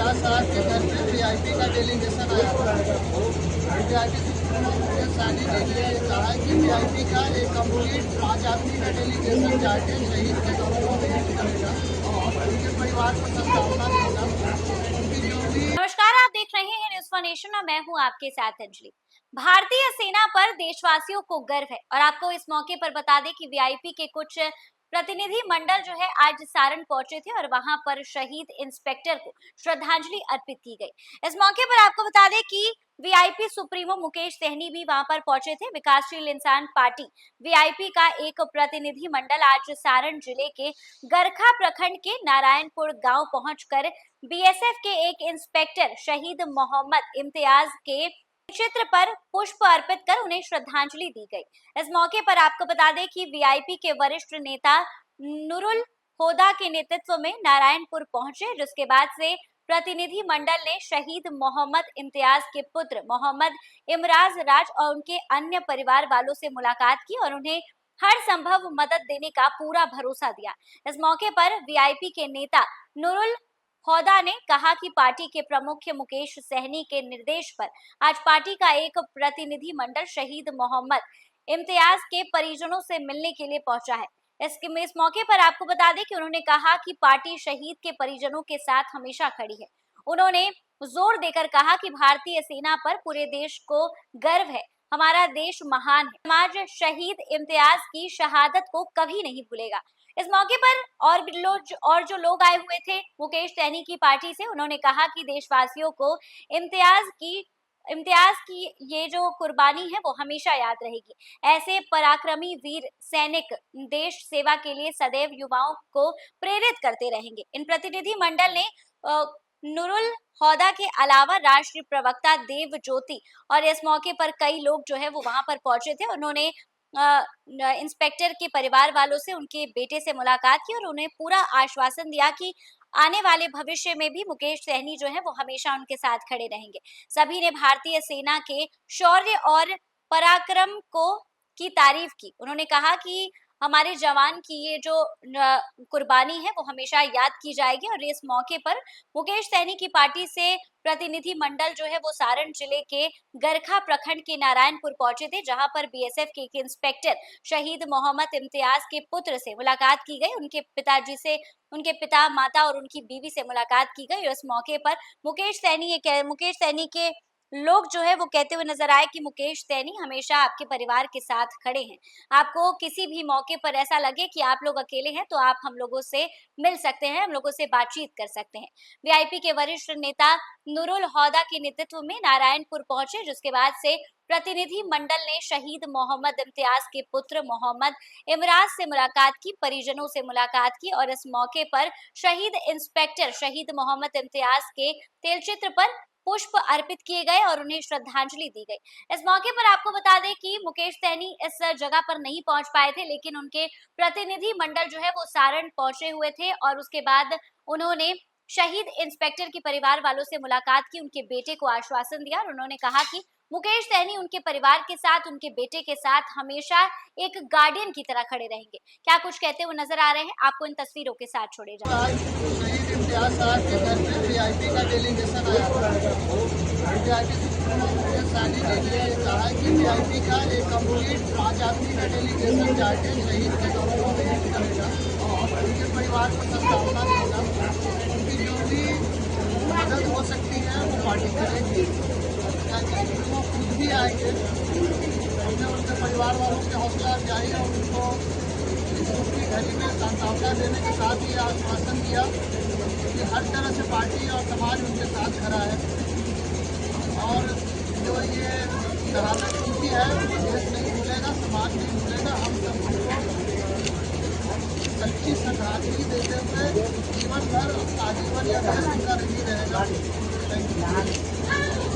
इम्तियाज साहब के घर पे वीआईपी का डेलीगेशन आया था। वीआईपी से शादी के लिए कहा कि वीआईपी का एक कंप्लीट 5 आदमी का डेलीगेशन जाके शहीद के घरों को विजिट करेगा और उनके परिवार को संतावना देगा। उनकी जो भी नमस्कार, आप देख रहे हैं न्यूज़ फॉर नेशन और मैं हूं आपके साथ अंजलि। भारतीय सेना पर देशवासियों को गर्व है और आपको इस मौके पर बता दें कि वीआईपी के कुछ प्रतिनिधि मंडल जो है आज सारण पहुंचे थे और वहां पर शहीद इंस्पेक्टर को श्रद्धांजलि अर्पित की गई। इस मौके पर आपको बता दें कि वीआईपी सुप्रीमो मुकेश सहनी भी वहां पर पहुंचे थे। विकासशील इंसान पार्टी वीआईपी का एक प्रतिनिधि मंडल आज सारण जिले के गरखा प्रखंड के नारायणपुर गांव पहुंचकर बीएसएफ के एक इंस्पेक्टर शहीद मोहम्मद इम्तियाज के चित्र पर पुष्प अर्पित कर उन्हें श्रद्धांजलि दी गई। इस मौके पर आपको बता दें कि वीआईपी के वरिष्ठ नेता नूरुल होदा के नेतृत्व में नारायणपुर पहुंचे, जिसके बाद से प्रतिनिधि मंडल ने शहीद मोहम्मद इम्तियाज के पुत्र मोहम्मद इमराज राज और उनके अन्य परिवार वालों से मुलाकात की और उन्हें हर संभव मदद देने का पूरा भरोसा दिया। इस मौके पर वीआईपी के नेता नूरुल होदा ने कहा कि पार्टी के प्रमुख मुकेश सहनी के निर्देश पर आज पार्टी का एक प्रतिनिधि मंडल शहीद मोहम्मद इम्तियाज के परिजनों से मिलने के लिए पहुंचा है। इस मौके पर आपको बता दें कि उन्होंने कहा कि पार्टी शहीद के परिजनों के साथ हमेशा खड़ी है। उन्होंने जोर देकर कहा कि भारतीय सेना पर पूरे देश को गर्व है, हमारा देश महान है, समाज शहीद इम्तियाज की शहादत को कभी नहीं भूलेगा। इस मौके पर और जो लोग आए हुए थे मुकेश सहनी की पार्टी से, उन्होंने कहा कि देशवासियों को इम्तियाज की ये जो कुर्बानी है वो हमेशा याद रहेगी। ऐसे पराक्रमी वीर सैनिक देश सेवा के लिए सदैव युवाओं को प्रेरित करते रहेंगे। इन प्रतिनिधि मंडल ने नूरुल होदा के अलावा राष्ट्रीय प्रवक्ता देव ज्योति और इस मौके पर कई लोग जो है वो वहां पर पहुंचे थे। उन्होंने इंस्पेक्टर के परिवार वालों से, उनके बेटे से मुलाकात की और उन्हें पूरा आश्वासन दिया कि आने वाले भविष्य में भी मुकेश सहनी जो है वो हमेशा उनके साथ खड़े रहेंगे। सभी ने भारतीय सेना के शौर्य और पराक्रम को की तारीफ की। उन्होंने कहा कि हमारे जवान की ये जो कुर्बानी है वो हमेशा याद की जाएगी और इस मौके पर मुकेश सहनी की पार्टी से प्रतिनिधि मंडल जो है वो सारण जिले के गरखा प्रखंड के नारायणपुर पहुंचे थे, जहां पर बीएसएफ के एक इंस्पेक्टर शहीद मोहम्मद इम्तियाज के पुत्र से मुलाकात की गई। उनके पिताजी से, उनके पिता, माता और उनकी बीवी से मुलाकात की गई और इस मौके पर मुकेश सहनी के लोग जो है वो कहते हुए नजर आए कि मुकेश सहनी हमेशा आपके परिवार के साथ खड़े हैं। आपको किसी भी मौके पर ऐसा लगे कि आप लोग अकेले हैं तो आप हम लोगों से मिल सकते हैं, हम लोगों से बातचीत कर सकते हैं। वीआईपी के वरिष्ठ नेता नूरुल होदा के नेतृत्व में नारायणपुर पहुंचे, जिसके बाद से प्रतिनिधि मंडल ने शहीद मोहम्मद इम्तियाज के पुत्र मोहम्मद इमराज से मुलाकात की, परिजनों से मुलाकात की और इस मौके पर शहीद इंस्पेक्टर शहीद मोहम्मद इम्तियाज के तेलचित्र पर पुष्प अर्पित किए गए और उन्हें श्रद्धांजलि दी गई। इस मौके पर आपको बता दें कि मुकेश सहनी इस जगह पर नहीं पहुंच पाए थे, लेकिन उनके प्रतिनिधि मंडल जो है वो सारण पहुंचे हुए थे और उसके बाद उन्होंने शहीद इंस्पेक्टर के परिवार वालों से मुलाकात की, उनके बेटे को आश्वासन दिया और उन्होंने कहा कि मुकेश सहनी उनके परिवार के साथ, उनके बेटे के साथ हमेशा एक गार्डियन की तरह खड़े रहेंगे। क्या कुछ कहते हुए नजर आ रहे हैं, आपको इन तस्वीरों के साथ छोड़े जाएंगे। शहीद इम्तियाज साहब के घर पे वीआईपी का डेलीगेशन आया था। वीआईपी से शादी के लिए कहा कि वीआईपी का एक कंप्लीट 5 आदमी का डेलीगेशन जाके शहीद के घरों को विजिट करेगा और उनके परिवार को संतावना देगा। उनकी जो भी मदद हो सकती है वो पार्टी करेगी। वो खुद भी आएंगे, हमने उनके परिवार वालों की हौसला अफजाई और उनको उसकी घड़ी में सांत्वना देने के साथ ही आश्वासन दिया कि हर तरह से पार्टी और समाज उनके साथ खड़ा है और जो ये शहादत उनकी है वो देश नहीं भूलेगा, समाज नहीं भूलेगा। हम सब उनको सच्ची श्रद्धांजलि देते हुए जीवन भर आजीवन यह देश उनका नहीं रहेगा। Thank you.